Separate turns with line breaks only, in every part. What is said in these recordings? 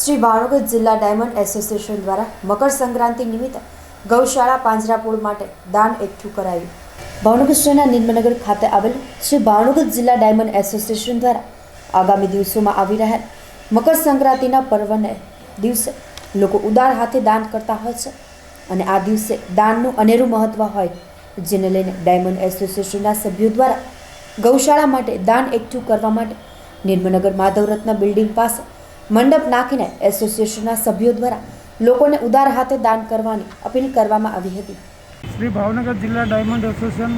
શ્રી ભાવનગર જિલ્લા diamond association દ્વારા મકર સંક્રાંતિ નિમિત્તે ગૌશાળા પાંજરાપોળ માટે દાન એકઠું કરાયું। ભાવનગર શહેરના નિર્મલનગર ખાતે આવેલ શ્રી ભાવનગર જિલ્લા ડાયમંડ એસોસિએશન દ્વારા આગામી દિવસોમાં આવી રહેલ મકર સંક્રાંતિના પર્વને દિવસે લોકો ઉદાર હાથે દાન કરતા હોય છે અને આ દિવસે દાનનું અનેરું મહત્વ હોય, જેને લઈને ડાયમંડ એસોસિએશનના સભ્યો દ્વારા ગૌશાળા માટે દાન એકઠું કરવા માટે નિર્મલનગર માધવરત્ન બિલ્ડિંગ પાસે મંડપ નાખીને એસોસિએશનના સભ્યો દ્વારા લોકોને ઉદાર હાથે દાન કરવાની અપીલ કરવામાં આવી હતી।
શ્રી ભાવનગર જિલ્લા ડાયમંડ એસોસિએશન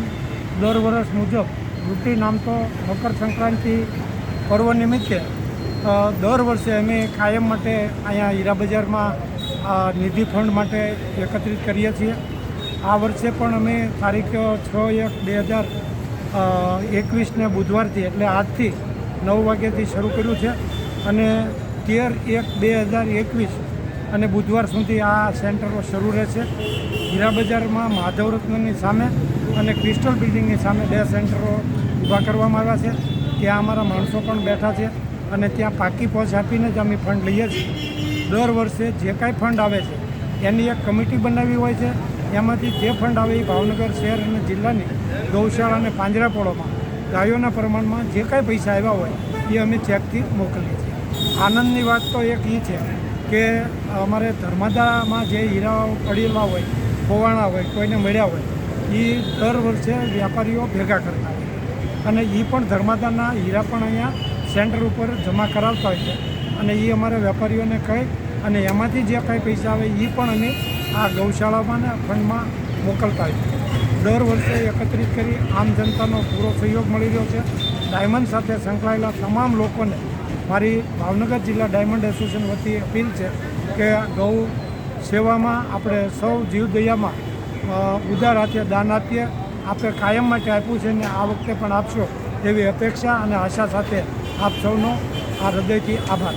દર વર્ષ મુજબ રૂટીન આમ તો મકર સંક્રાંતિ પર્વ નિમિત્તે દર વર્ષે અમે કાયમ માટે અહીંયા હીરા બજારમાં નિધિ ફંડ માટે એકત્રિત કરીએ છીએ। આ વર્ષે પણ અમે તારીખ 6/1/2021ને બુધવારથી એટલે આજથી 9 વાગ્યાથી શરૂ કર્યું છે અને 13/1/2021 અને બુધવાર સુધી આ સેન્ટરો શરૂ રહેશે। હીરા બજારમાં માધવરત્નની સામે અને ક્રિસ્ટલ બિલ્ડિંગની સામે 2 સેન્ટરો ઊભા કરવામાં આવ્યા છે। ત્યાં અમારા માણસો પણ બેઠા છે અને ત્યાં પાકી પહોંચ આપીને જ અમે ફંડ લઈએ છીએ। દર વર્ષે જે કાંઈ ફંડ આવે છે એની એક કમિટી બનાવી હોય છે, એમાંથી જે ફંડ આવે એ ભાવનગર શહેર અને જિલ્લાની ગૌશાળા અને પાંજરાપોળોમાં ગાયોના પ્રમાણમાં જે કાંઈ પૈસા આવ્યા હોય એ અમે ચેકથી મોકલીએ છીએ। આનંદની વાત તો એક એ છે કે અમારે ધર્માદામાં જે હીરાઓ પડેલા હોય, ખોવાણા હોય, કોઈને મળ્યા હોય, એ દર વર્ષે વેપારીઓ ભેગા કરતા હોય અને એ પણ ધર્માદાના હીરા પણ અહીંયા સેન્ટર ઉપર જમા કરાવતા હોય છે અને એ અમારા વેપારીઓને કહી અને એમાંથી જે કાંઈ પૈસા આવે એ પણ અમે આ ગૌશાળામાં ને ફંડમાં મોકલતા હોય છે। દર વર્ષે એકત્રિત કરી આમ જનતાનો પૂરો સહયોગ મળી રહ્યો છે। ડાયમંડ સાથે સંકળાયેલા તમામ લોકોને મારી ભાવનગર જિલ્લા ડાયમંડ એસોસિએશન વતી અપીલ છે કે ગૌ સેવામાં આપણે સૌ જીવદયામાં ઉદાર હાથે દાન આપીએ। આપણે કાયમ માટે આપ્યું છે ને આ વખતે પણ આપશો એવી અપેક્ષા અને આશા સાથે આપ સૌનો આ હૃદયથી આભાર।